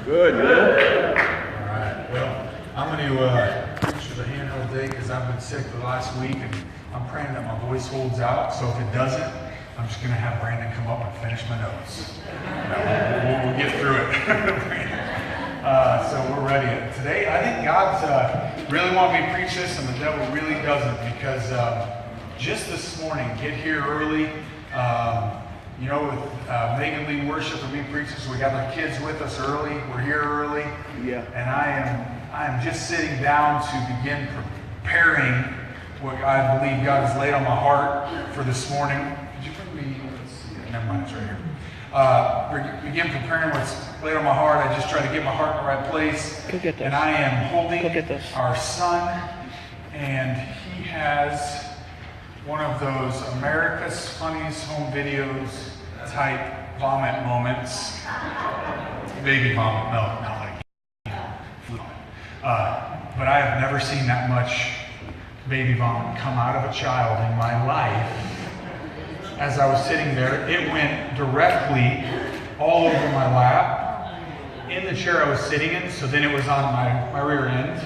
Good. All right. Well, I'm going to preach with a handheld today because I've been sick the last week, and I'm praying that my voice holds out. So if it doesn't, I'm just going to have Brandon come up and finish my notes. We'll get through it. So we're ready. Today, I think God's really wanting me to preach this, and the devil really doesn't, because just this morning, get here early. With Megan Lee worship and me preaching, so we got our kids with us early. We're here early. Yeah. And I am just sitting down to begin preparing what I believe God has laid on my heart for this morning. Did you bring me? Let's see. Never mind, it's right here. Begin preparing what's laid on my heart. I just try to get my heart in the right place. Go get this. And I am holding Go get this. our son, and he has one of those America's Funniest Home Videos type vomit moments. Baby vomit, no, not like food vomit. But I have never seen that much baby vomit come out of a child in my life. As I was sitting there, it went directly all over my lap, in the chair I was sitting in, so then it was on my rear end.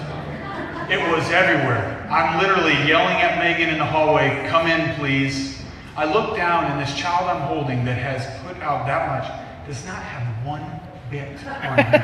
It was everywhere. I'm literally yelling at Megan in the hallway, "Come in, please." I look down, and this child I'm holding that has put out that much does not have one bit on him.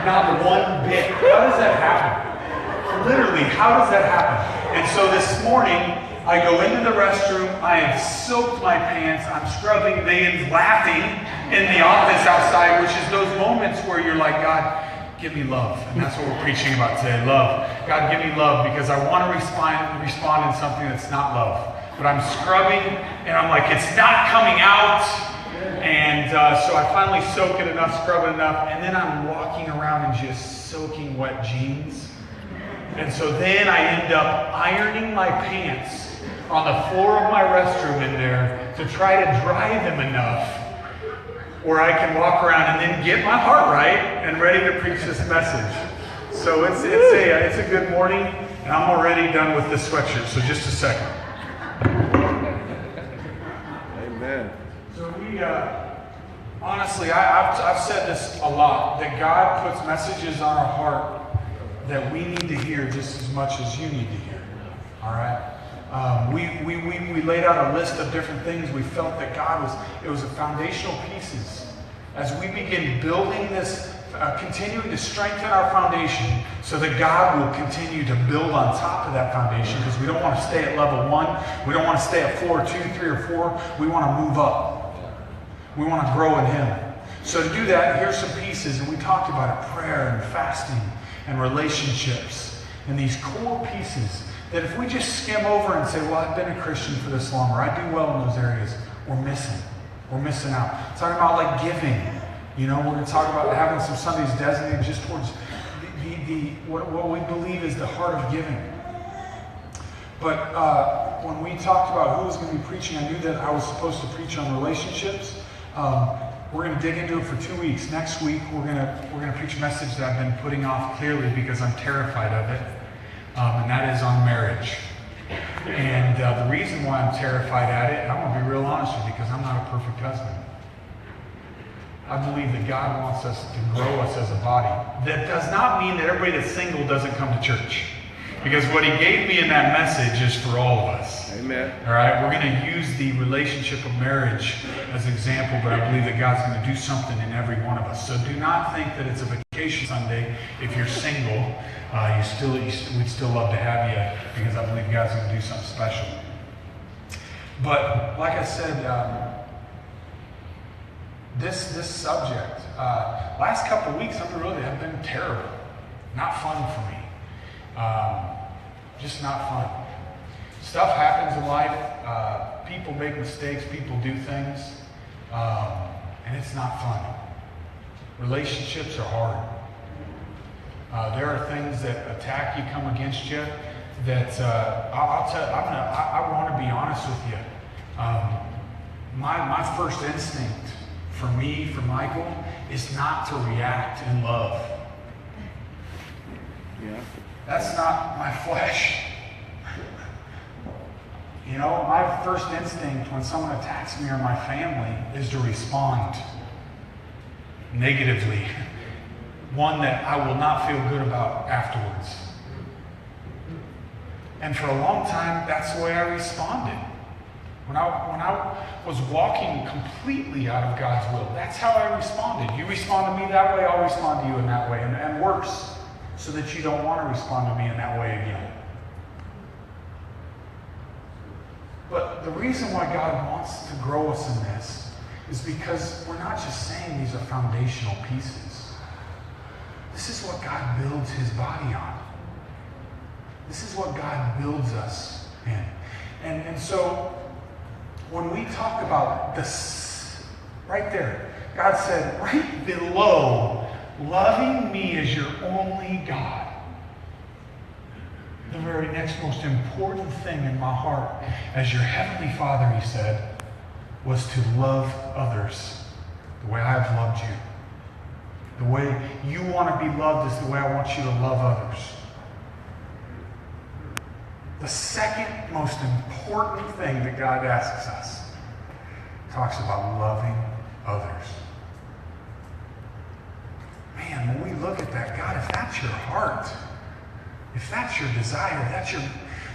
Not one bit. How does that happen? Literally, how does that happen? And so this morning, I go into the restroom, I have soaked my pants, I'm scrubbing, Megan's laughing in the office outside, which is those moments where you're like, God, give me love. And that's what we're preaching about today, love. God, give me love, because I want to respond in something that's not love. But I'm scrubbing, and I'm like, it's not coming out. And so I finally soak it enough, scrub it enough, and then I'm walking around and just soaking wet jeans. And so then I end up ironing my pants on the floor of my restroom in there to try to dry them enough where I can walk around and then get my heart right and ready to preach this message. So it's a good morning, and I'm already done with this sweatshirt, so just a second. Amen. So we, honestly, I've said this a lot, that God puts messages on our heart that we need to hear just as much as you need to hear. All right? We laid out a list of different things. We felt that it was a foundational pieces. As we begin building this, continuing to strengthen our foundation so that God will continue to build on top of that foundation, because we don't want to stay at level 1. We don't want to stay at 4, 2, 3, or 4. We want to move up. We want to grow in Him. So to do that, here's some pieces, and we talked about it, prayer and fasting and relationships, and these core pieces that if we just skim over and say, well, I've been a Christian for this long, or I do well in those areas, we're missing. We're missing out. Talking about like giving. We're going to talk about having some Sundays designated just towards what we believe is the heart of giving. But when we talked about who was going to be preaching, I knew that I was supposed to preach on relationships. We're going to dig into it for 2 weeks. Next week, we're going to preach a message that I've been putting off clearly because I'm terrified of it, and that is on marriage. And the reason why I'm terrified at it, and I'm going to be real honest with you, because I'm not a perfect husband. I believe that God wants us to grow us as a body. That does not mean that everybody that's single doesn't come to church. Because what He gave me in that message is for all of us. Amen. All right? We're going to use the relationship of marriage as an example, but I believe that God's going to do something in every one of us. So do not think that it's a vacation Sunday if you're single. We'd still love to have you, because I believe God's going to do something special. But like I said, this subject, last couple of weeks, have been terrible. Not fun for me. Just not fun. Stuff happens in life. People make mistakes. People do things. And it's not fun. Relationships are hard. There are things that attack you, come against you, that I'll tell you, I want to be honest with you. My first instinct for me, for Michael, is not to react in love. Yeah. That's not my flesh. My first instinct when someone attacks me or my family is to respond. negatively, one that I will not feel good about afterwards. And for a long time, that's the way I responded. When I was walking completely out of God's will, that's how I responded. You respond to me that way, I'll respond to you in that way. And worse, so that you don't want to respond to me in that way again. But the reason why God wants to grow us in this is because we're not just saying these are foundational pieces. This is what God builds his body on. This is what God builds us in. And so when we talk about this, right there, God said, right below, loving me as your only God. The very next most important thing in my heart as your heavenly Father, he said, was to love others the way I have loved you. The way you want to be loved is the way I want you to love others. The second most important thing that God asks us talks about loving others. Man, when we look at that, God, if that's your heart, if that's your desire,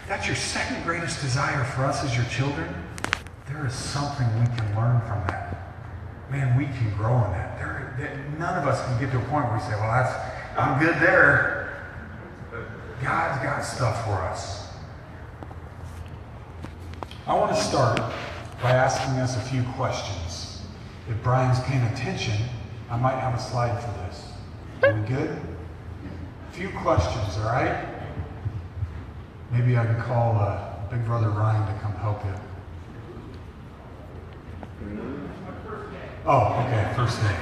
that's your second greatest desire for us as your children, there is something we can learn from that. Man, we can grow in that. None of us can get to a point where we say, well, I'm good there. God's got stuff for us. I want to start by asking us a few questions. If Brian's paying attention, I might have a slide for this. Are we good? A few questions, all right? Maybe I can call Big Brother Ryan to come help you. Oh, okay, first day.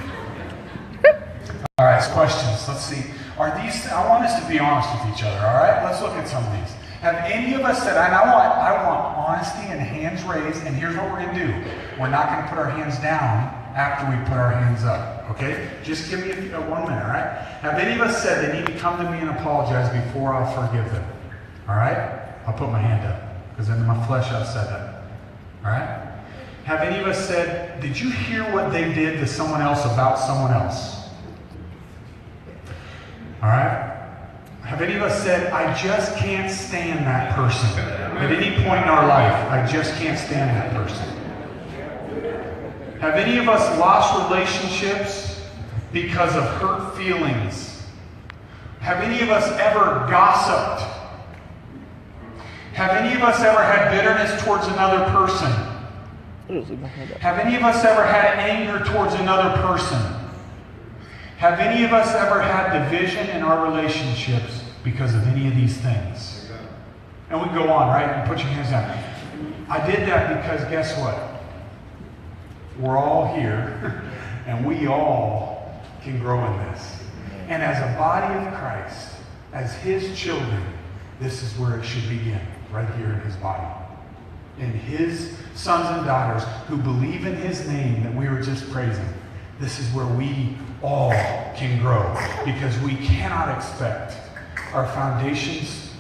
All right, questions. Let's see. Are these, I want us to be honest with each other, all right? Let's look at some of these. Have any of us said, and I want honesty and hands raised, and here's what we're going to do. We're not going to put our hands down after we put our hands up, okay? Just give me 1 minute, all right? Have any of us said they need to come to me and apologize before I'll forgive them? All right? I'll put my hand up, because in my flesh I've said that. All right? Have any of us said, did you hear what they did to someone else about someone else? All right? Have any of us said, I just can't stand that person? At any point in our life, I just can't stand that person. Have any of us lost relationships because of hurt feelings? Have any of us ever gossiped? Have any of us ever had bitterness towards another person? Have any of us ever had anger towards another person? Have any of us ever had division in our relationships because of any of these things? And we go on, right? And put your hands down. I did that because guess what? We're all here, and we all can grow in this. And as a body of Christ, as his children, this is where it should begin, right here in his body. In his sons and daughters who believe in his name that we were just praising. This is where we all can grow, because we cannot expect our foundations,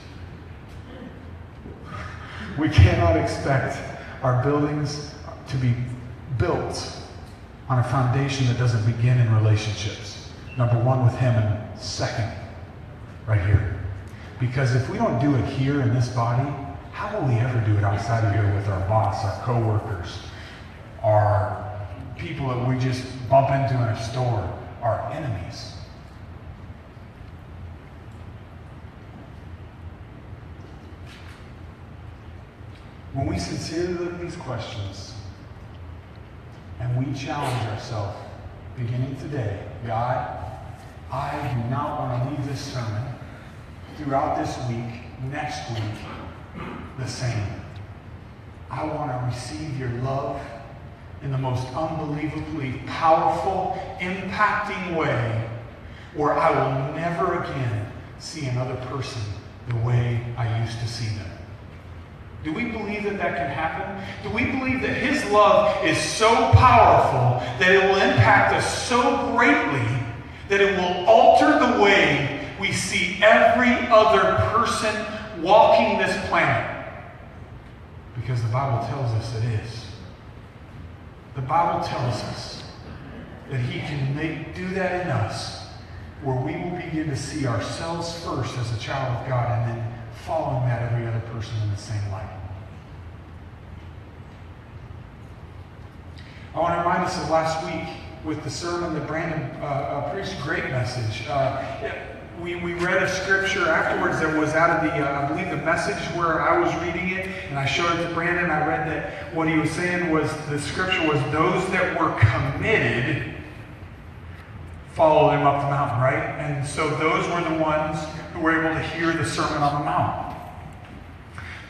we cannot expect our buildings to be built on a foundation that doesn't begin in relationships. Number one, with him, and second, right here. Because if we don't do it here in this body, how will we ever do it outside of here with our boss, our co-workers, our people that we just bump into in a store, our enemies? When we sincerely look at these questions and we challenge ourselves, beginning today, God, I do not want to leave this sermon throughout this week, next week, the same. I want to receive your love in the most unbelievably powerful, impacting way, where I will never again see another person the way I used to see them. Do we believe that that can happen? Do we believe that his love is so powerful that it will impact us so greatly that it will alter the way we see every other person walking this planet? Because the Bible tells us it is. The Bible tells us that He can do that in us, where we will begin to see ourselves first as a child of God, and then following that every other person in the same light. I want to remind us of last week with the sermon that Brandon preached. Great message. We read a scripture afterwards that was out of the, I believe, the Message, where I was reading it, and I showed it to Brandon. I read that what he was saying was, the scripture was, those that were committed followed him up the mountain, right? And so those were the ones who were able to hear the Sermon on the Mount.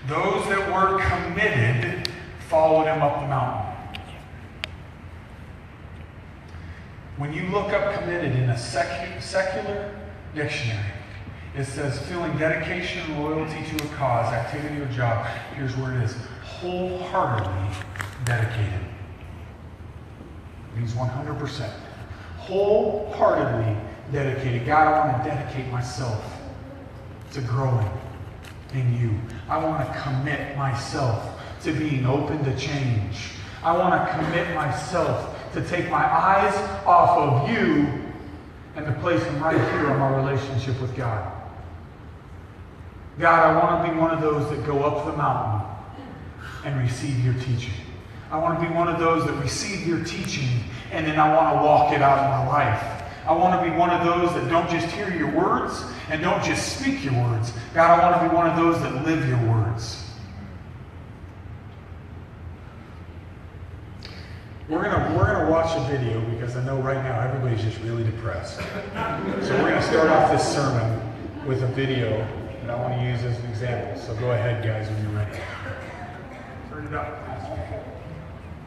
Those that were committed followed him up the mountain. When you look up committed in a secular dictionary, it says feeling dedication and loyalty to a cause, activity, or job. Here's where it is: wholeheartedly dedicated. It means 100%. Wholeheartedly dedicated. God, I want to dedicate myself to growing in you. I want to commit myself to being open to change. I want to commit myself to take my eyes off of you and to place them right here on my relationship with God. God, I want to be one of those that go up the mountain and receive your teaching. I want to be one of those that receive your teaching and then I want to walk it out in my life. I want to be one of those that don't just hear your words and don't just speak your words. God, I want to be one of those that live your words. We're gonna watch a video because I know right now everybody's just really depressed. So we're gonna start off this sermon with a video that I want to use as an example. So go ahead, guys, when you're ready. Turn it up.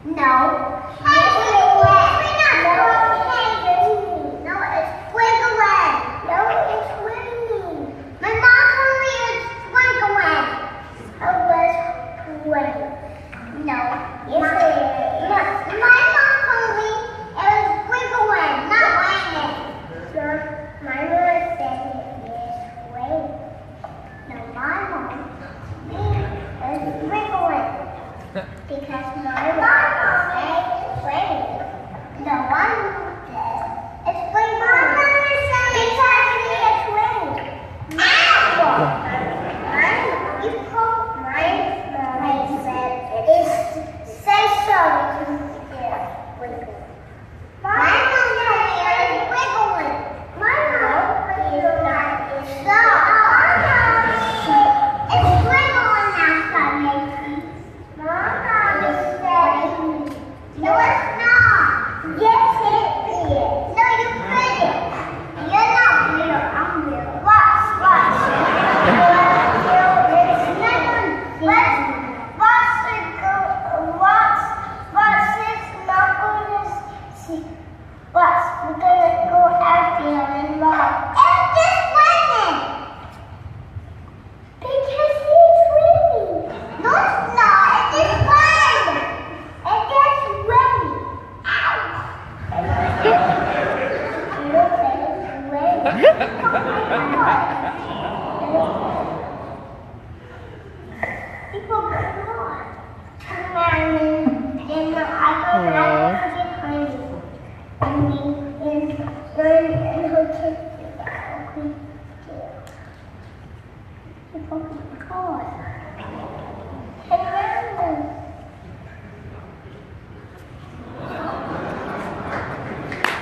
No. I put it away. No, it's squiggling. No, it's squiggling. My mom told me it's squiggling. It was squiggling. No, yes it is. My mom told me it was squiggling, not raining. Sure, my mom said it is raining. No, my mom told me it was squiggling. Because my mom said it's raining. No, my mom said it's squiggling. My mom said it's raining. Now! You told my mom said it's say sorry to wiggle. My mom told me it's wiggling. My mom told me it's stop. It's wiggling outside, Macy. Mom is saying, no, it's not. Yes, it is. No, you couldn't. You're not real. I'm real. Watch. But we're gonna go out there and run. It's just raining! Because it's raining. No, it's not. It's just raining. It's just raining. Ow! Look, it's raining. People come on. Come on. Then I go behind you. And her kids do that. Okay. People can call it.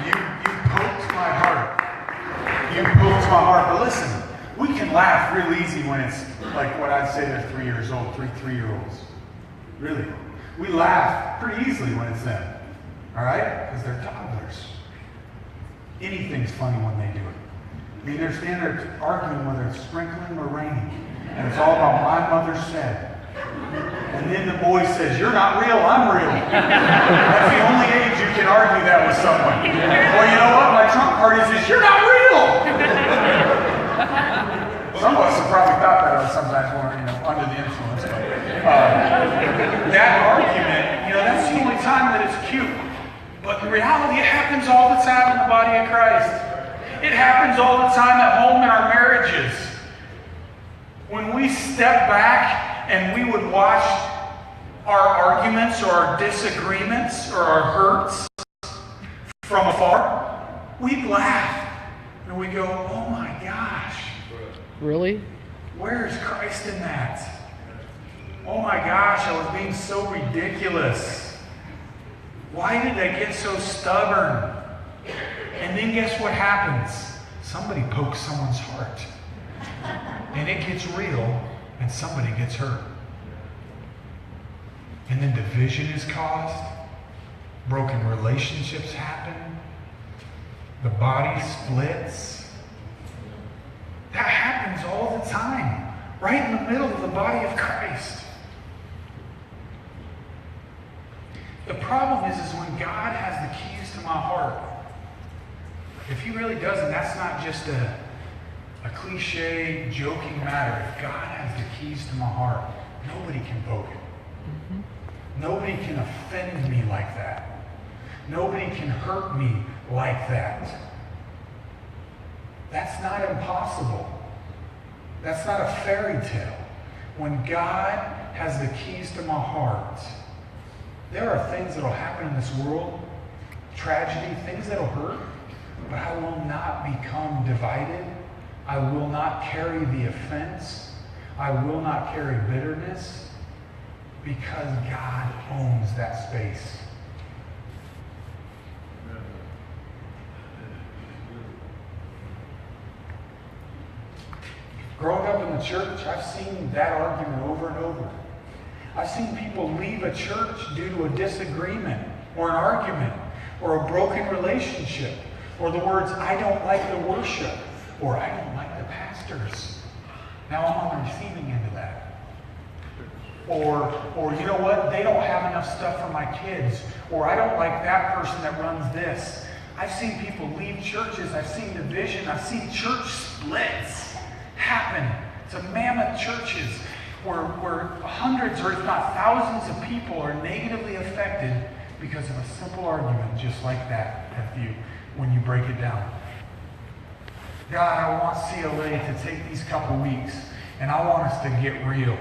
You poked my heart. You poked my heart. But listen, we can laugh real easy when it's like what I'd say they're 3 years old, three-year-olds. Really. We laugh pretty easily when it's them. All right? Because they're toddlers. Anything's funny when they do it. I mean, they're standing there arguing whether it's sprinkling or raining. And it's all about my mother said. And then the boy says, you're not real, I'm real. That's the only age you can argue that with someone. Well, you know what? My trump card is you're not real. Some of us have probably thought that sometimes when we're under the influence. But, that argument, that's the only time that it's cute. But in reality, it happens all the time in the body of Christ. It happens all the time at home in our marriages. When we step back and we would watch our arguments or our disagreements or our hurts from afar, we'd laugh and we go, oh my gosh. Really? Where is Christ in that? Oh my gosh, I was being so ridiculous. Why did I get so stubborn? And then guess what happens? Somebody pokes someone's heart. And it gets real, and somebody gets hurt. And then division is caused. Broken relationships happen. The body splits. That happens all the time, right in the middle of the body of Christ. The problem is when God has the keys to my heart, if he really does, and that's not just a cliche, joking matter. If God has the keys to my heart, nobody can poke it. Mm-hmm. Nobody can offend me like that. Nobody can hurt me like that. That's not impossible. That's not a fairy tale. When God has the keys to my heart, there are things that will happen in this world, tragedy, things that will hurt, but I will not become divided. I will not carry the offense. I will not carry bitterness because God owns that space. Growing up in the church, I've seen that argument over and over. I've seen people leave a church due to a disagreement or an argument or a broken relationship or the words, I don't like the worship or I don't like the pastors. Now I'm on the receiving end of that. Or you know what? They don't have enough stuff for my kids. Or I don't like that person that runs this. I've seen people leave churches. I've seen division. I've seen church splits happen to mammoth churches where hundreds or if not thousands of people are negatively affected because of a simple argument just like that when you break it down. God, I want CLA to take these couple weeks and I want us to get real.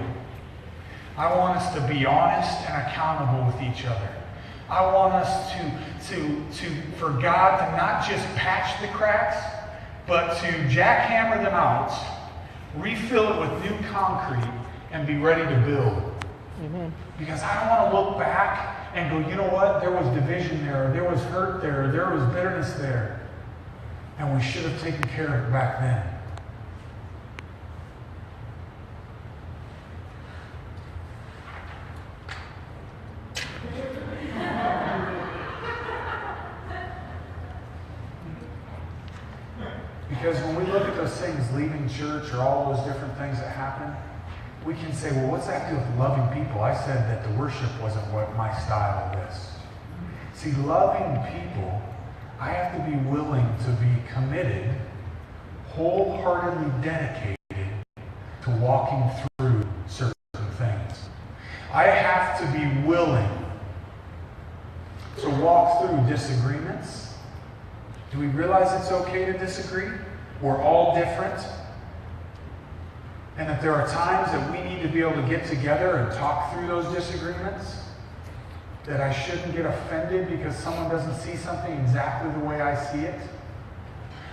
I want us to be honest and accountable with each other. I want us for God to not just patch the cracks, but to jackhammer them out, refill it with new concrete, and be ready to build. Amen. Because I don't want to look back and go, you know what? There was division there, or there was hurt there, or there was bitterness there. And we should have taken care of it back then. Because when we look at those things, leaving church or all those different things that happen, we can say, well, what's that do with loving people? I said that the worship wasn't what my style is. See, loving people, I have to be willing to be committed, wholeheartedly dedicated to walking through certain things. I have to be willing to walk through disagreements. Do we realize it's okay to disagree? We're all different. And that there are times that we need to be able to get together and talk through those disagreements. That I shouldn't get offended because someone doesn't see something exactly the way I see it.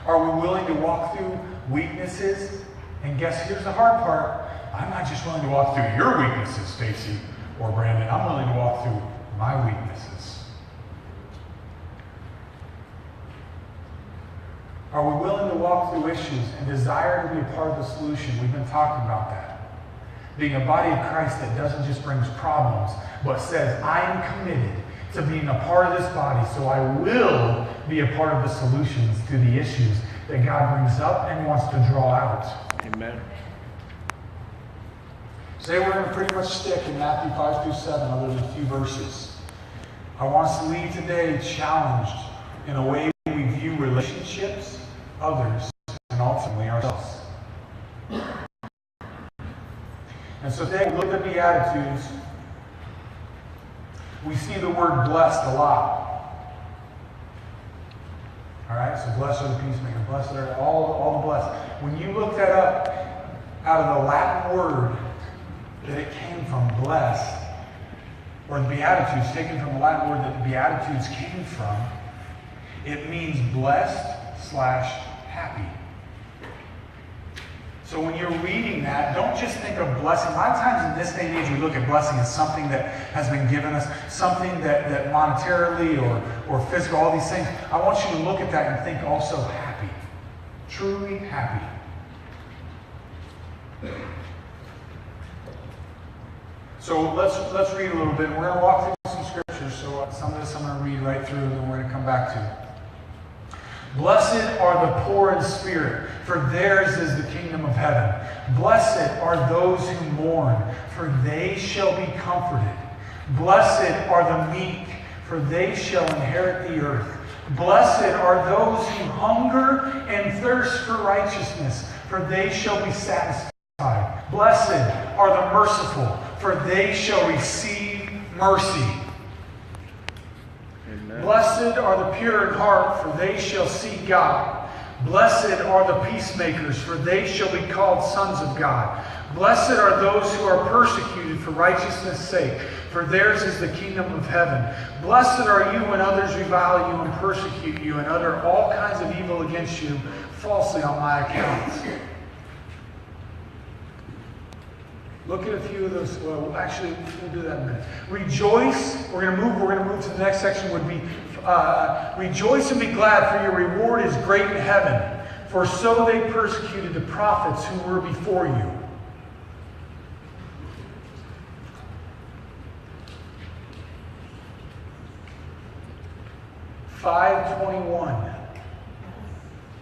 Are we willing to walk through weaknesses? And guess here's the hard part. I'm not just willing to walk through your weaknesses, Stacy or Brandon. I'm willing to walk through my weaknesses. Are we willing to walk through issues and desire to be a part of the solution? We've been talking about that. Being a body of Christ that doesn't just bring problems, but says, I am committed to being a part of this body, so I will be a part of the solutions to the issues that God brings up and wants to draw out. Amen. Today we're going to pretty much stick in Matthew 5 through 7, other than a few verses. I want us to leave today challenged in a way we view relationships, others, and ultimately ourselves. And so today we look at the Beatitudes. We see the word blessed a lot. All right, so blessed are the peacemakers, blessed are all the blessed. When you look that up out of the Latin word that it came from, blessed, or the Beatitudes taken from the Latin word that the Beatitudes came from, It means blessed/happy. So when you're reading that, don't just think of blessing. A lot of times in this day and age, we look at blessing as something that has been given us, something that monetarily or physical, all these things. I want you to look at that and think also happy. Truly happy. So let's read a little bit. We're going to walk through some scriptures. So some of this I'm going to read right through and then we're going to come back to it. Blessed are the poor in spirit, for theirs is the kingdom of heaven. Blessed are those who mourn, for they shall be comforted. Blessed are the meek, for they shall inherit the earth. Blessed are those who hunger and thirst for righteousness, for they shall be satisfied. Blessed are the merciful, for they shall receive mercy. Blessed are the pure in heart, for they shall see God. Blessed are the peacemakers, for they shall be called sons of God. Blessed are those who are persecuted for righteousness' sake, for theirs is the kingdom of heaven. Blessed are you when others revile you and persecute you and utter all kinds of evil against you falsely on my account. Look at a few of those. Well, actually, we'll do that in a minute. Rejoice. We're going to move to the next section. Would be rejoice and be glad, for your reward is great in heaven. For so they persecuted the prophets who were before you. (5:21)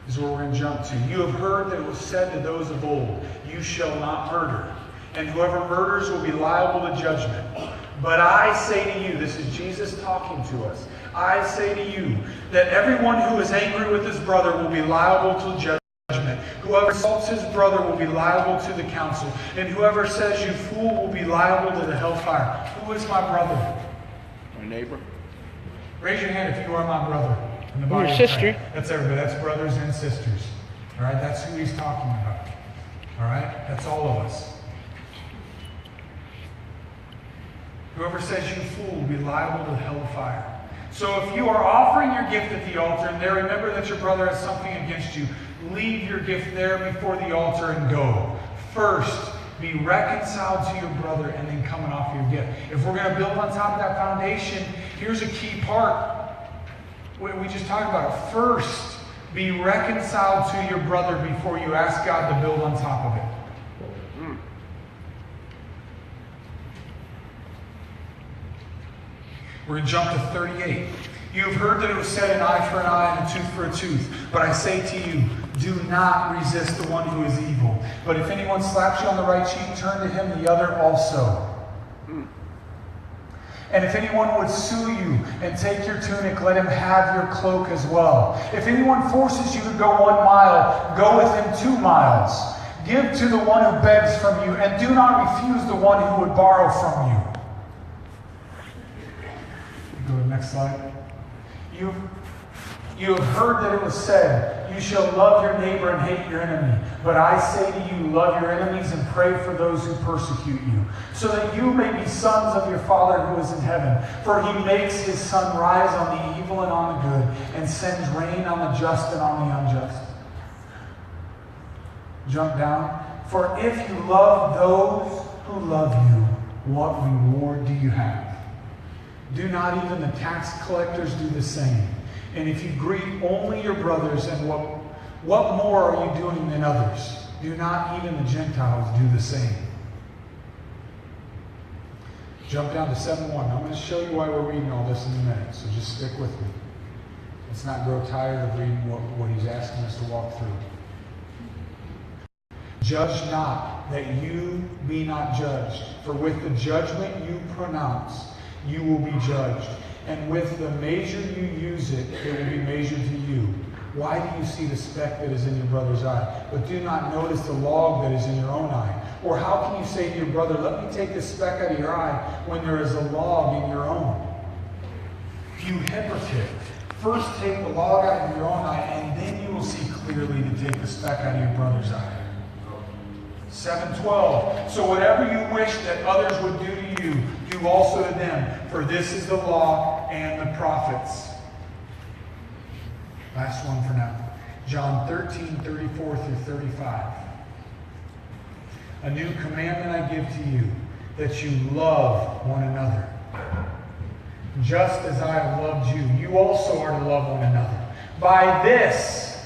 is where we're going to jump to. You have heard that it was said to those of old, "You shall not murder. And whoever murders will be liable to judgment. But I say to you," this is Jesus talking to us, "I say to you that everyone who is angry with his brother will be liable to judgment. Whoever insults his brother will be liable to the council. And whoever says you fool will be liable to the hellfire." Who is my brother? My neighbor. Raise your hand if you are my brother. In the body Your of sister. Christ. That's everybody. That's brothers and sisters. All right? That's who he's talking about. All right? That's all of us. Whoever says you fool will be liable to the hell of fire. So if you are offering your gift at the altar and there remember that your brother has something against you, leave your gift there before the altar and go. First, be reconciled to your brother and then come and offer your gift. If we're going to build on top of that foundation, here's a key part. We just talked about it. First, be reconciled to your brother before you ask God to build on top of it. We're going to jump to 38. You have heard that it was said, "An eye for an eye and a tooth for a tooth." But I say to you, do not resist the one who is evil. But if anyone slaps you on the right cheek, turn to him the other also. And if anyone would sue you and take your tunic, let him have your cloak as well. If anyone forces you to go 1 mile, go with him 2 miles. Give to the one who begs from you, and do not refuse the one who would borrow from you. Go to the next slide. You have heard that it was said, "You shall love your neighbor and hate your enemy." But I say to you, love your enemies and pray for those who persecute you, so that you may be sons of your Father who is in heaven. For he makes his sun rise on the evil and on the good, and sends rain on the just and on the unjust. Jump down. For if you love those who love you, what reward do you have? Do not even the tax collectors do the same? And if you greet only your brothers, and what more are you doing than others? Do not even the Gentiles do the same? Jump down to 7:1. I'm going to show you why we're reading all this in a minute, so just stick with me. Let's not grow tired of reading what he's asking us to walk through. Judge not, that you be not judged. For with the judgment you pronounce, you will be judged. And with the measure you use it will be measured to you. Why do you see the speck that is in your brother's eye, but do not notice the log that is in your own eye? Or how can you say to your brother, "Let me take the speck out of your eye," when there is a log in your own? You hypocrite. First take the log out of your own eye, and then you will see clearly to take the speck out of your brother's eye. 7:12. So whatever you wish that others would do to you, do also to them. For this is the law and the prophets. Last one for now. John 13:34 through 35. A new commandment I give to you, that you love one another. Just as I have loved you, you also are to love one another. By this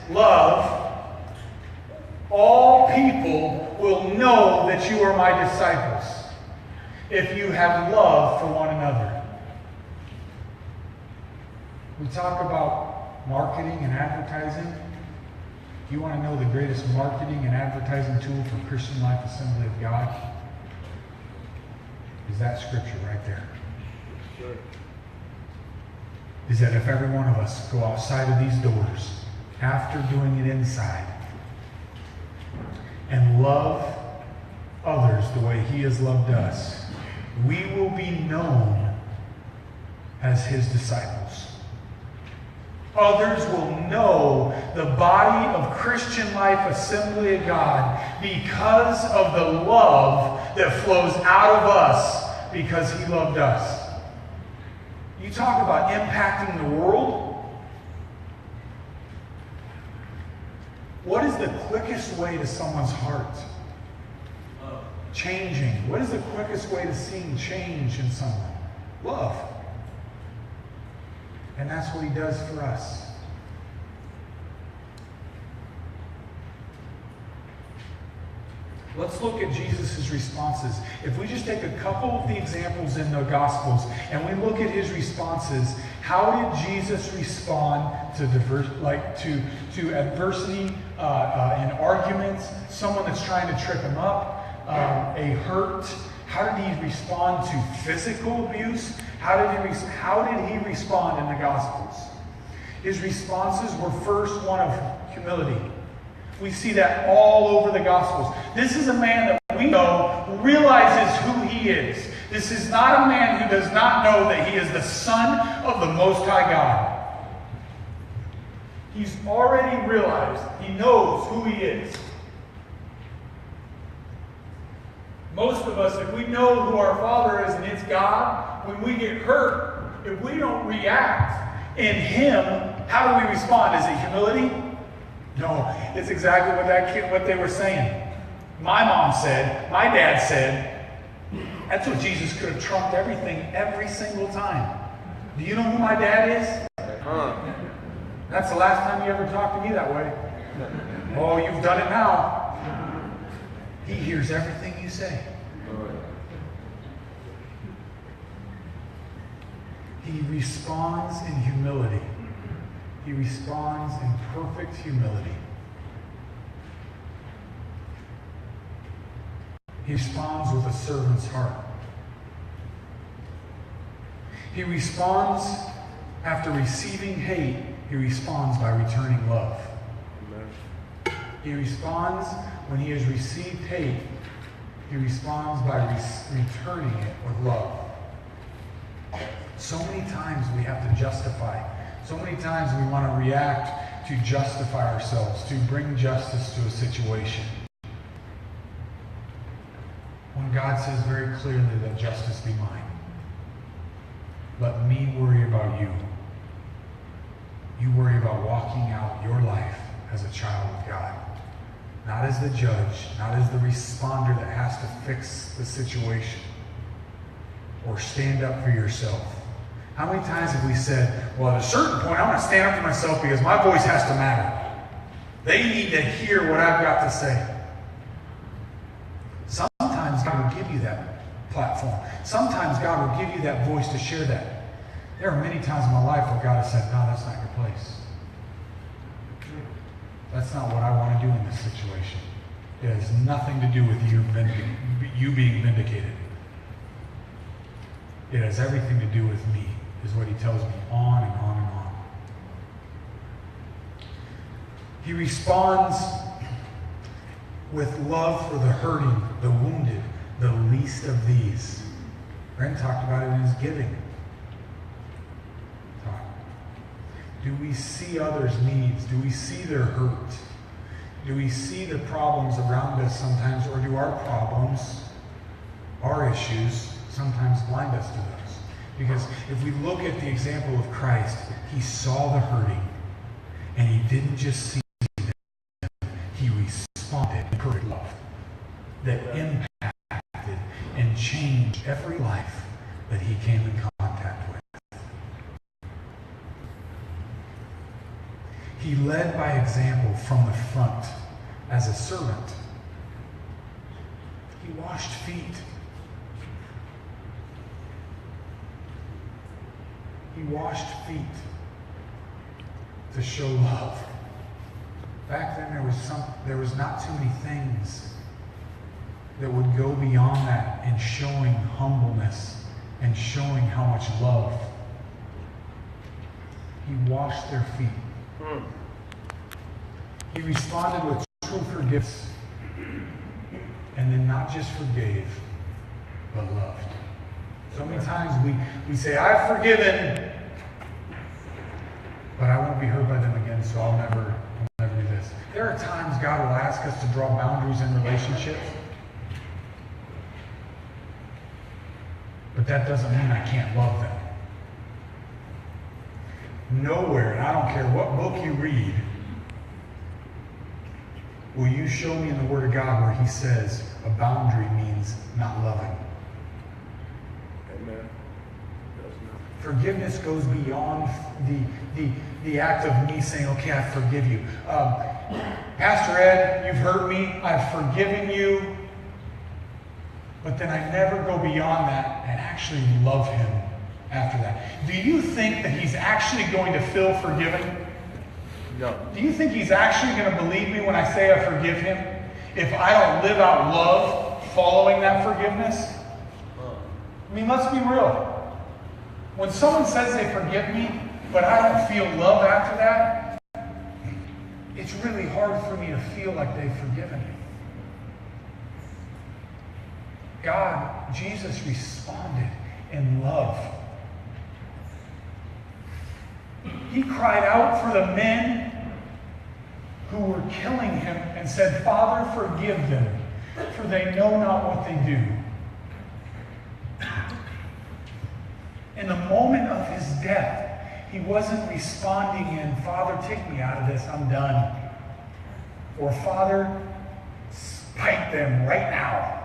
love, all people will know that you are my disciples, if you have love for one another. We talk about marketing and advertising. Do you want to know the greatest marketing and advertising tool for Christian Life Assembly of God? Is that scripture right there. Sure. Is that if every one of us go outside of these doors after doing it inside and love others the way He has loved us, we will be known as His disciples. Others will know the body of Christian Life Assembly of God because of the love that flows out of us because He loved us. You talk about impacting the world. What is the quickest way to someone's heart? Changing. What is the quickest way to seeing change in someone? Love. And that's what He does for us. Let's look at Jesus' responses. If we just take a couple of the examples in the Gospels and we look at His responses, how did Jesus respond to adversity, in arguments, someone that's trying to trip Him up, a hurt? How did He respond to physical abuse? How did He respond in the Gospels? His responses were first one of humility. We see that all over the Gospels. This is a man that we know realizes who He is. This is not a man who does not know that He is the Son of the Most High God. He's already realized. He knows who He is. Most of us, if we know who our Father is and it's God, when we get hurt, if we don't react in Him, how do we respond? Is it humility? No, it's exactly what they were saying. My mom said, my dad said, that's what Jesus could have trumped everything every single time. Do you know who my dad is? That's the last time you ever talked to me that way. Oh, you've done it now. He hears everything you say. He responds in humility. He responds in perfect humility. He responds with a servant's heart. He responds after receiving hate. He responds by returning love. He responds when he has received hate. He responds by returning it with love. So many times we have to justify. So many times we want to react to justify ourselves, to bring justice to a situation. When God says very clearly that justice be mine. Let me worry about you. You worry about walking out your life as a child of God. Not as the judge, not as the responder that has to fix the situation or stand up for yourself. How many times have we said, well, at a certain point, I'm going to stand up for myself because my voice has to matter. They need to hear what I've got to say. Sometimes God will give you that platform. Sometimes God will give you that voice to share that. There are many times in my life where God has said, no, that's not your place. That's not what I want to do in this situation. It has nothing to do with you being vindicated. It has everything to do with me, is what He tells me on and on and on. He responds with love for the hurting, the wounded, the least of these. Brent talked about it in his giving. Do we see others' needs? Do we see their hurt? Do we see the problems around us sometimes, or do our problems, our issues, sometimes blind us to those? Because if we look at the example of Christ, he saw the hurting, and he didn't just see them, he responded in perfect love that impacted and changed every life that he came in contact with. He led by example from the front as a servant. He washed feet. He washed feet to show love. Back then there was not too many things that would go beyond that in showing humbleness and showing how much love. He washed their feet. He responded with true forgiveness. And then not just forgave, but loved. So many times we say, I've forgiven, but I won't be hurt by them again, so I'll never do this. There are times God will ask us to draw boundaries in relationships. But that doesn't mean I can't love them. Nowhere, and I don't care what book you read, will you show me in the Word of God where he says a boundary means not loving? Amen. Forgiveness goes beyond the act of me saying, okay, I forgive you. Pastor Ed, you've hurt me. I've forgiven you. But then I never go beyond that and actually love him after that. Do you think that he's actually going to feel forgiven? No. Do you think he's actually going to believe me when I say I forgive him if I don't live out love following that forgiveness? I mean, let's be real. When someone says they forgive me, but I don't feel love after that, it's really hard for me to feel like they've forgiven me. God, Jesus responded in love. He cried out for the men who were killing him and said, Father, forgive them, for they know not what they do. In the moment of his death, he wasn't responding in, Father, take me out of this, I'm done. Or, Father, spike them right now.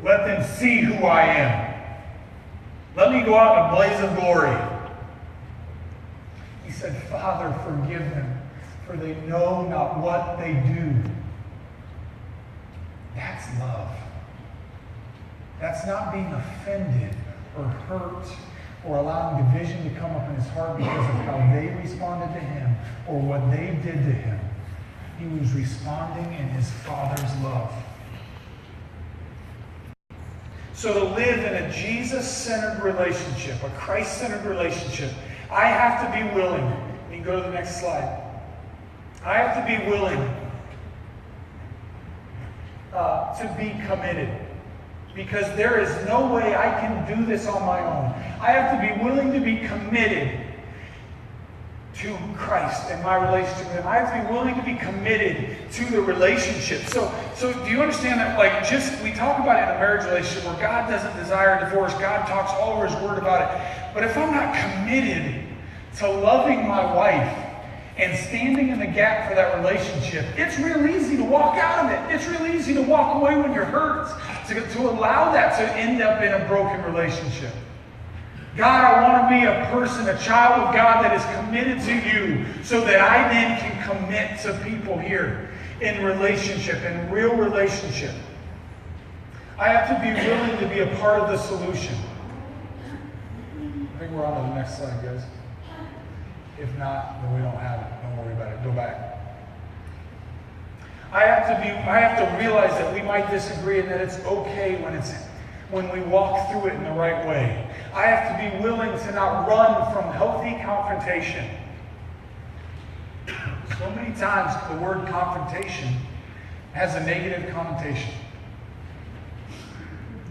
Let them see who I am. Let me go out in a blaze of glory. He said, Father, forgive them, for they know not what they do. That's love. That's not being offended or hurt or allowing division to come up in his heart because of how they responded to him or what they did to him. He was responding in his Father's love. So to live in a Jesus-centered relationship, a Christ-centered relationship, I have to be willing. You can go to the next slide. I have to be willing to be committed. Because there is no way I can do this on my own. I have to be willing to be committed to Christ and my relationship with him. I have to be willing to be committed to the relationship. So do you understand that, we talk about it in a marriage relationship where God doesn't desire divorce. God talks all over his word about it. But if I'm not committed to loving my wife and standing in the gap for that relationship, it's real easy to walk out of it. It's real easy to walk away when you're hurt, to allow that to end up in a broken relationship. God, I want to be a person, a child of God that is committed to you so that I then can commit to people here in relationship, in real relationship. I have to be willing to be a part of the solution. I think we're on to the next slide, guys. If not, then we don't have it. Don't worry about it. Go back. I have to realize that we might disagree and that it's okay when we walk through it in the right way. I have to be willing to not run from healthy confrontation. So many times the word confrontation has a negative connotation.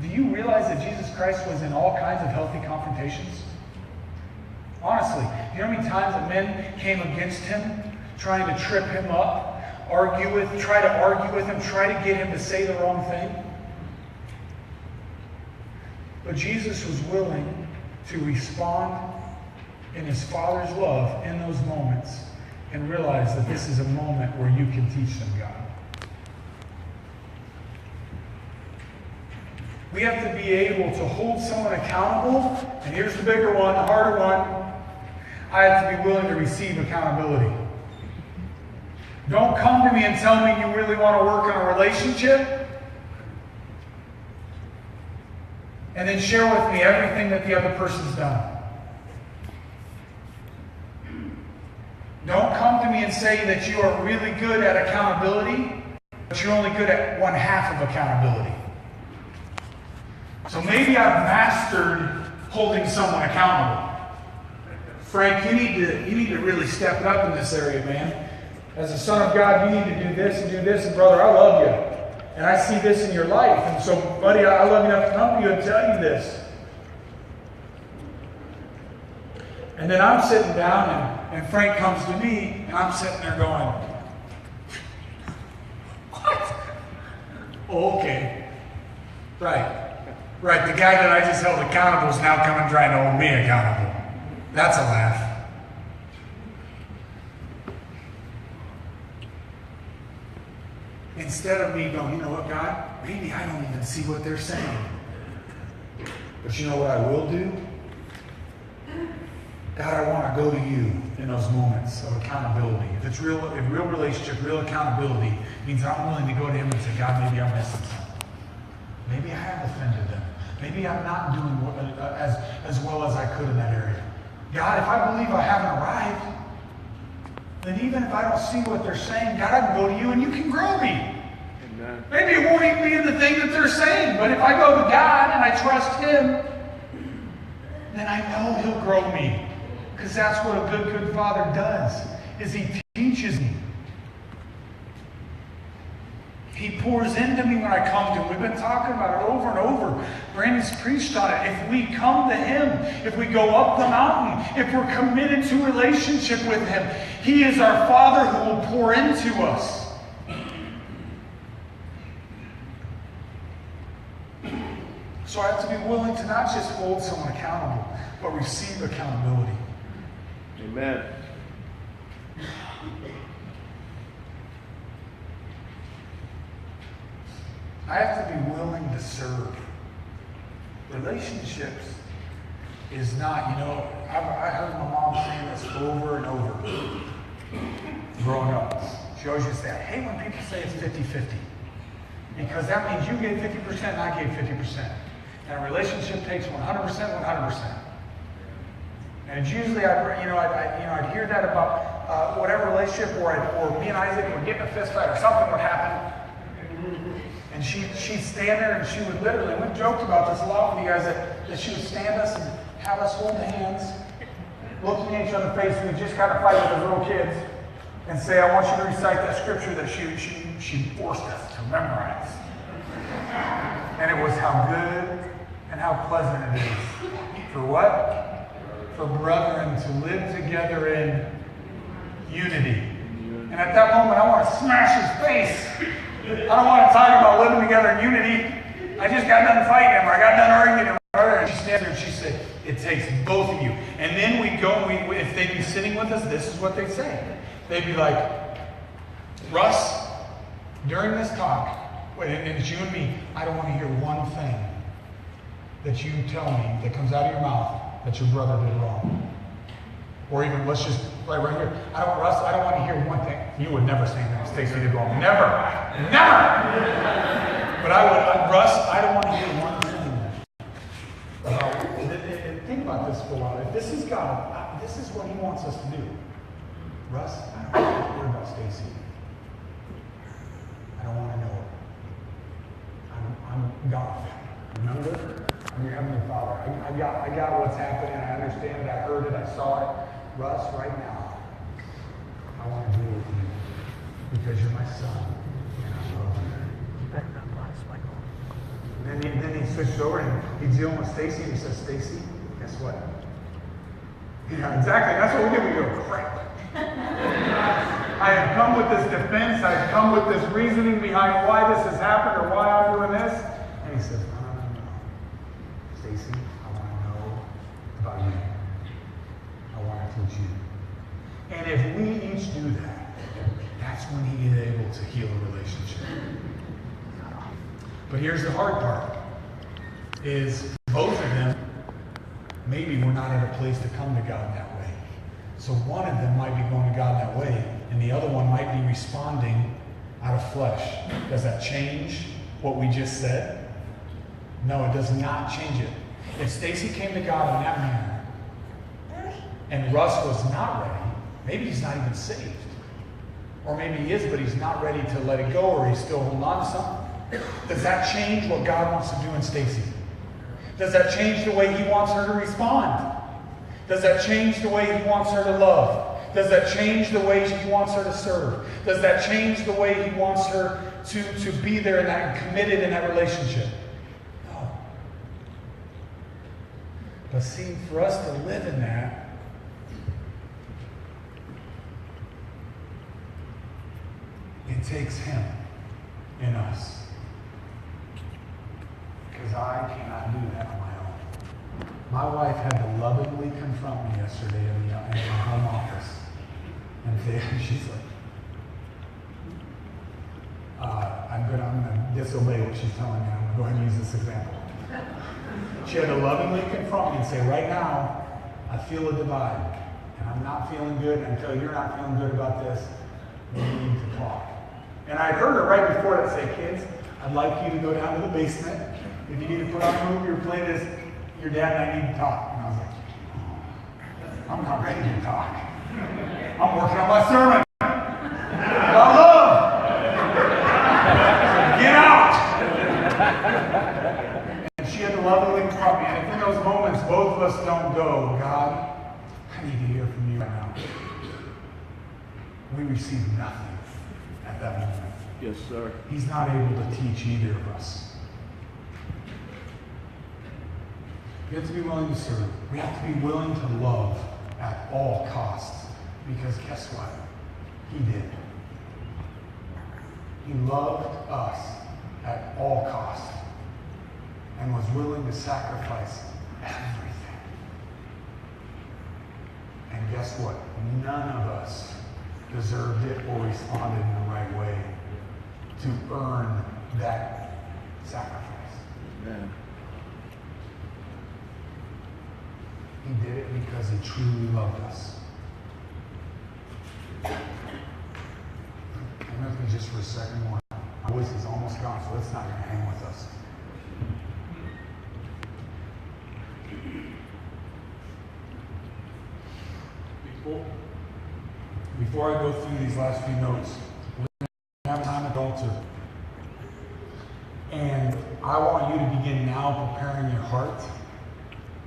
Do you realize that Jesus Christ was in all kinds of healthy confrontations? Honestly, you know how many times that men came against him, trying to trip him up, try to argue with him, try to get him to say the wrong thing? But Jesus was willing to respond in his Father's love in those moments and realize that this is a moment where you can teach them God. We have to be able to hold someone accountable, and here's the bigger one, the harder one. I have to be willing to receive accountability. Don't come to me and tell me you really want to work on a relationship and then share with me everything that the other person's done. Don't come to me and say that you are really good at accountability, but you're only good at one half of accountability. So maybe I've mastered holding someone accountable. Frank, you need to really step it up in this area, man. As a son of God, you need to do this and do this. And brother, I love you. And I see this in your life. And so, buddy, I love you enough to come to you and tell you this. And then I'm sitting down and Frank comes to me and I'm sitting there going, what? Oh, okay. Right, the guy that I just held accountable is now coming trying to hold me accountable. That's a laugh. Instead of me going, you know what, God, maybe I don't even see what they're saying. But you know what I will do? God, I want to go to you in those moments of accountability. If real relationship, real accountability means I'm willing to go to him and say, God, maybe I'm missing something. Maybe I have offended them. Maybe I'm not doing as well as I could in that area. God, if I believe I haven't arrived, then even if I don't see what they're saying, God, I can go to you and you can grow me. Amen. Maybe it won't even be in the thing that they're saying, but if I go to God and I trust him, then I know he'll grow me. Because that's what a good father does, is he teaches me. He pours into me when I come to him. We've been talking about it over and over. Brandon's preached on it. If we come to him, if we go up the mountain, if we're committed to relationship with him, he is our Father who will pour into us. So I have to be willing to not just hold someone accountable, but receive accountability. Amen. I have to be willing to serve. Relationships is not, I heard my mom saying this over and over growing up. She always used to say, I hate when people say it's 50-50. Because that means you gave 50% and I gave 50%. And a relationship takes 100%. And usually I'd hear that about whatever relationship, or me and Isaac would get in a fist fight or something would happen. And she'd stand there and she would literally, we've joked about this a lot with you guys, that she would stand us and have us hold hands, looking at each other in the face. We just kind of fight with as little kids and say, I want you to recite that scripture that she forced us to memorize. And it was how good and how pleasant it is. For what? For brethren to live together in unity. And at that moment, I want to smash his face. I don't want to talk about living together in unity. I just got done fighting him, or I got done arguing him. And she stands there and she said, it takes both of you. And then we go, if they'd be sitting with us, this is what they'd say. They'd be like, Russ, during this talk, and it's you and me, I don't want to hear one thing that you tell me that comes out of your mouth that your brother did wrong. Or even, let's just, right here, Russ, I don't want to hear one thing. You would never say that Stacy did wrong. Never. But Russ, I don't want to hear one thing. Think about this for a while. If this is God, this is what he wants us to do. Russ, I don't want to hear about Stacy. I don't want to know her. I'm God. Remember? I'm your Heavenly Father. I got what's happening. I understand it. I heard it. I saw it. Russ, right now, I want to deal with you because you're my son and I love you. And then he switched over and he's dealing with Stacy and he says, Stacy, guess what? Yeah, exactly. That's what we do. We go, crap. I have come with this defense. I have come with this reasoning behind why this has happened or why I'm doing this. And he says, no. Stacy, I want to know And if we each do that, that's when he is able to heal a relationship. But here's the hard part, is both of them maybe we're not at a place to come to God that way. So one of them might be going to God that way, and the other one might be responding out of flesh. Does that change what we just said? No, it does not change it. If Stacy came to God in that manner, and Russ was not ready, maybe he's not even saved. Or maybe he is, but he's not ready to let it go, or he's still holding on to something. Does that change what God wants to do in Stacy? Does that change the way he wants her to respond? Does that change the way he wants her to love? Does that change the way he wants her to serve? Does that change the way he wants her to be there in that, committed in that relationship? No. But see, for us to live in that, it takes him in us. Because I cannot do that on my own. My wife had to lovingly confront me yesterday in my home office. And she's like, I'm going to disobey what she's telling me. I'm going to go ahead and use this example. She had to lovingly confront me and say, right now, I feel a divide. And I'm not feeling good until you're not feeling good about this. We need to talk. And I heard her right before that say, kids, I'd like you to go down to the basement. If you need to put on a movie or play this, your dad and I need to talk. And I was like, I'm not ready to talk. I'm working on my sermon. About love. Get out. And she had to lovingly confront me. And if in those moments both of us don't go, God, I need to hear from you right now. We receive nothing at that moment. Yes, sir. He's not able to teach either of us. We have to be willing to serve. We have to be willing to love at all costs. Because guess what? He did. He loved us at all costs and was willing to sacrifice everything. And guess what? None of us deserved it or responded in the right way to earn that sacrifice. Amen. He did it because he truly loved us. I'm going to just for a second more. My voice is almost gone, so it's not going to hang with us. Before I go through these last few notes, we're going to have time at the altar. And I want you to begin now preparing your heart.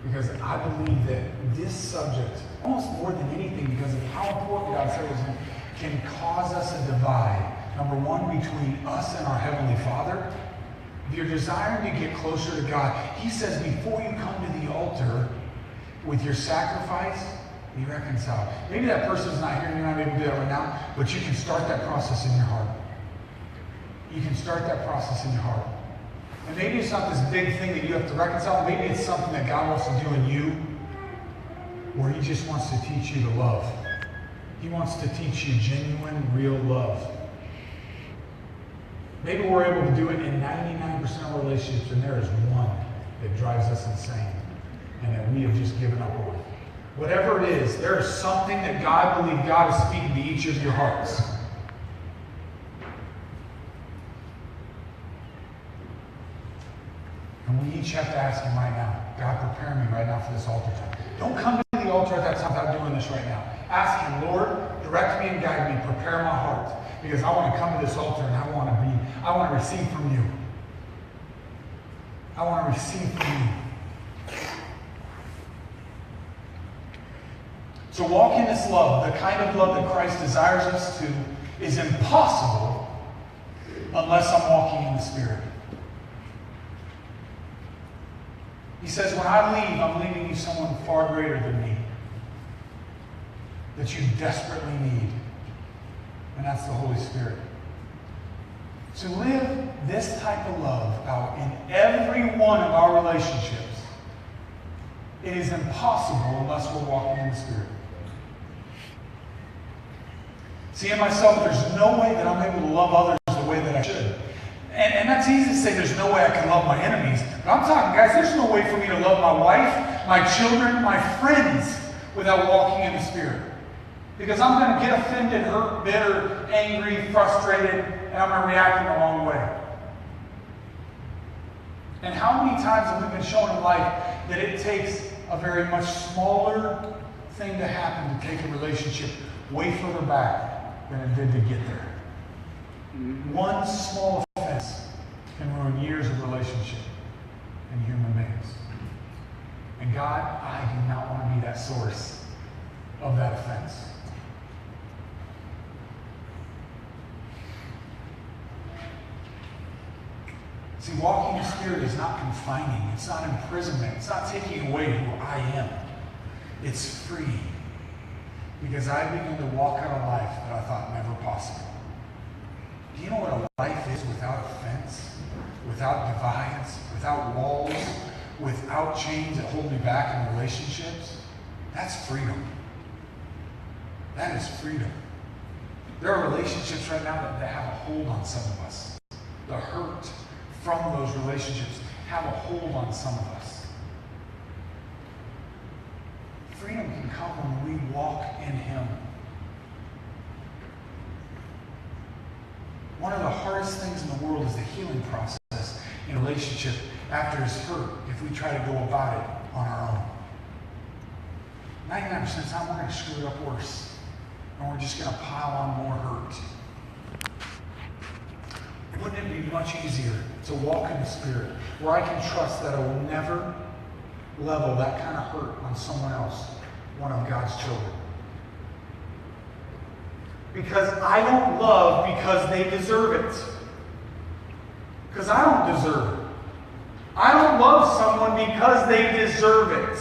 Because I believe that this subject, almost more than anything, because of how important God's service is, can cause us a divide. Number one, between us and our Heavenly Father. If you're desiring to get closer to God, He says before you come to the altar with your sacrifice, be reconciled. Maybe that person's not here and you're not able to do that right now, but you can start that process in your heart. You can start that process in your heart. And maybe it's not this big thing that you have to reconcile. Maybe it's something that God wants to do in you, where He just wants to teach you to love. He wants to teach you genuine, real love. Maybe we're able to do it in 99% of relationships, and there is one that drives us insane, and that we have just given up on. Whatever it is, there is something that God believes God is speaking to each of your hearts. And we each have to ask Him right now, God, prepare me right now for this altar time. Don't come to the altar at that time without doing this right now. Ask Him, Lord, direct me and guide me, prepare my heart. Because I want to come to this altar and I want to receive from you. I want to receive from you. To walk in this love, the kind of love that Christ desires us to, is impossible unless I'm walking in the Spirit. He says, when I leave, I'm leaving you someone far greater than me that you desperately need. And that's the Holy Spirit. To live this type of love out in every one of our relationships, it is impossible unless we're walking in the Spirit. See, in myself, there's no way that I'm able to love others the way that I should. And that's easy to say there's no way I can love my enemies. But I'm talking, guys, there's no way for me to love my wife, my children, my friends without walking in the Spirit. Because I'm going to get offended, hurt, bitter, angry, frustrated, and I'm going to react in the wrong way. And how many times have we been shown in life that it takes a very much smaller thing to happen to take a relationship way further back than it did to get there? One small offense can ruin years of relationship in human beings. And God, I do not want to be that source of that offense. See, walking in the Spirit is not confining. It's not imprisonment. It's not taking away who I am. It's free. Because I begin to walk out a life that I thought never possible. Do you know what a life is without offense? Without divides? Without walls? Without chains that hold me back in relationships? That's freedom. That is freedom. There are relationships right now that have a hold on some of us. The hurt from those relationships have a hold on some of us. Freedom can come when we walk in Him. One of the hardest things in the world is the healing process in a relationship after it's hurt if we try to go about it on our own. 99% of the time we're going to screw it up worse. And we're just going to pile on more hurt. Wouldn't it be much easier to walk in the Spirit where I can trust that I will never level that kind of hurt on someone else, one of God's children? Because I don't love because they deserve it. Because I don't deserve it. I don't love someone because they deserve it.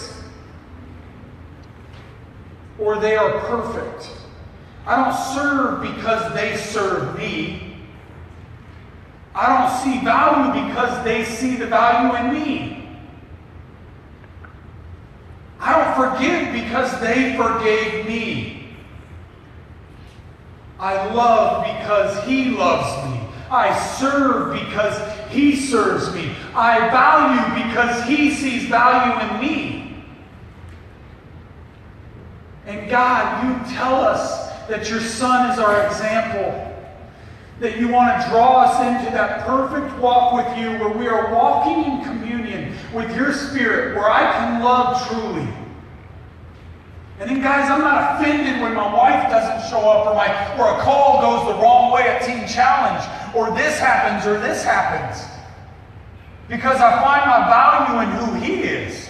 Or they are perfect. I don't serve because they serve me. I don't see value because they see the value in me. I don't forgive because they forgave me. I love because He loves me. I serve because He serves me. I value because He sees value in me. And God, you tell us that your Son is our example. That you want to draw us into that perfect walk with you where we are walking in communion with your Spirit, where I can love truly. And then, guys, I'm not offended when my wife doesn't show up or a call goes the wrong way at Teen Challenge, or this happens or this happens. Because I find my value in who He is.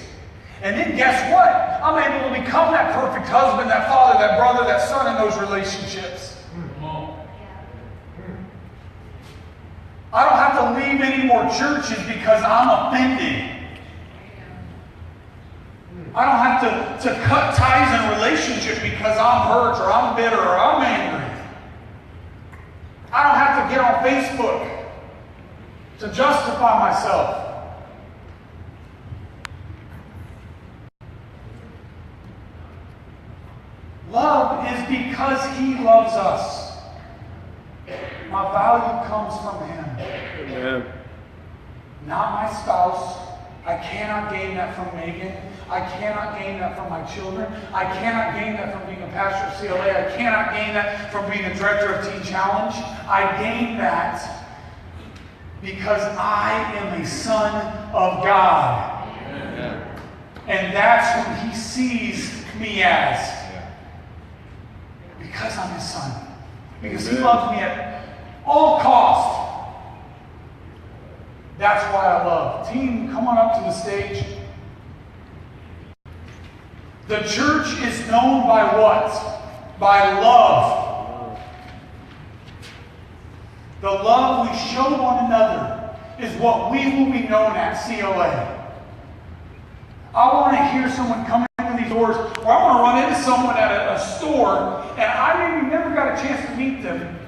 And then guess what? I'm able to become that perfect husband, that father, that brother, that son in those relationships. I don't have to leave any more churches because I'm offended. I don't have to cut ties in a relationship because I'm hurt or I'm bitter or I'm angry. I don't have to get on Facebook to justify myself. Love is because He loves us. My value comes from Him. Amen. Not my spouse. I cannot gain that from Megan. I cannot gain that from my children. I cannot gain that from being a pastor of CLA. I cannot gain that from being a director of Teen Challenge. I gain that because I am a son of God. Amen. And that's who He sees me as. Because I'm His son. Because He loves me at all cost. That's why I love. Team, come on up to the stage. The church is known by what? By love. The love we show one another is what we will be known at CLA. I want to hear someone come in these doors, or I want to run into someone at a store, and I maybe never got a chance to meet them.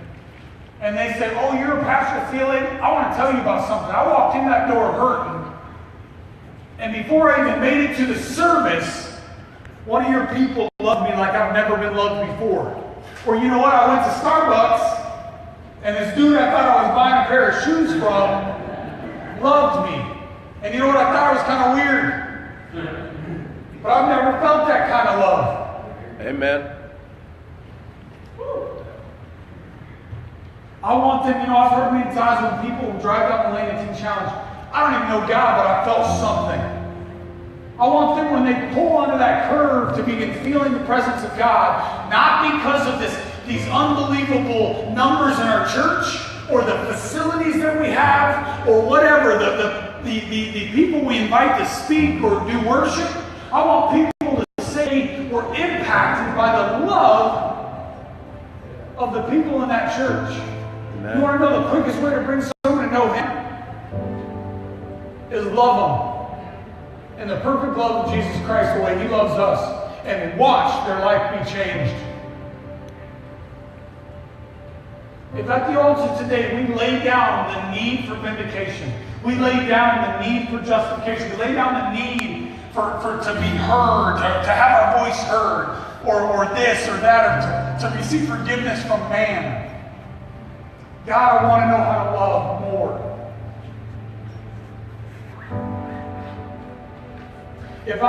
And they say, oh, you're a pastor at CLA? I want to tell you about something. I walked in that door hurting. And before I even made it to the service, one of your people loved me like I've never been loved before. Or you know what? I went to Starbucks, and this dude I thought I was buying a pair of shoes from loved me. And you know what? I thought it was kind of weird. But I've never felt that kind of love. Amen. I want them, I've heard many times when people drive down the lane and Teen Challenge, I don't even know God, but I felt something. I want them when they pull onto that curve to begin feeling the presence of God, not because of these unbelievable numbers in our church, or the facilities that we have, or whatever, the people we invite to speak or do worship. I want people to say we're impacted by the love of the people in that church. Amen. You want to know the quickest way to bring someone to know Him? Is love Him. And the perfect love of Jesus Christ, the way He loves us, and watch their life be changed. If at the altar today we lay down the need for vindication, we lay down the need for justification, we lay down the need for to be heard, to have our voice heard, or this or that, or to receive forgiveness from man. God, I want to know how to love more. If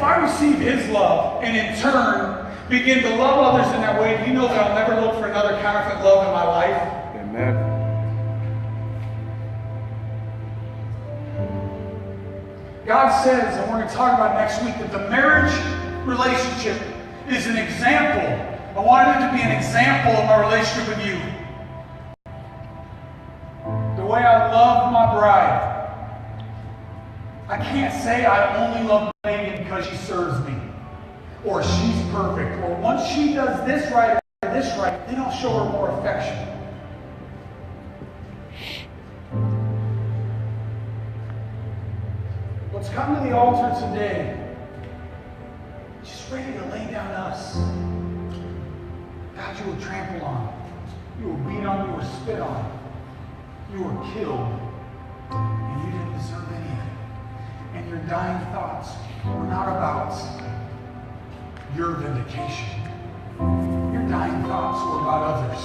I receive His love and in turn begin to love others in that way, you know that I'll never look for another counterfeit love in my life. Amen. God says, and we're going to talk about next week, that the marriage relationship is an example. I wanted it to be an example of my relationship with you. The way I love my bride. I can't say I only love Megan because she serves me, or she's perfect, or once she does this right or this right, then I'll show her more affection. Let's come to the altar today, just ready to lay down us. God, you were trampled on, you were beat on, you were spit on, you were killed, and you didn't deserve any of it. And your dying thoughts were not about your vindication. Your dying thoughts were about others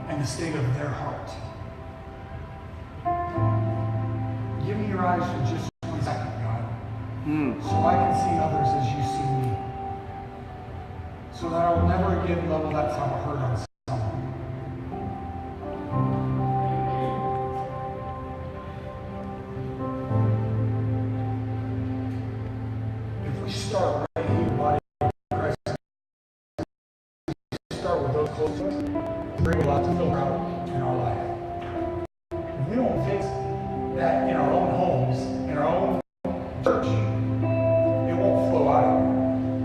and the state of their heart. Give me your eyes for just 1 second, God, so I can see others as you see me, so that I will never again level that type of hurt on someone. Start right here, body of Christ. Start with those close to us. Bring a lot to filter out in our life. If we don't fix that in our own homes, in our own church, it won't flow out of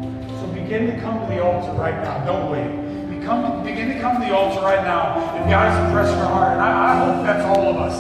here. So begin to come to the altar right now. Don't wait. Begin to come to the altar right now. If God is impressing our heart, and I hope that's all of us.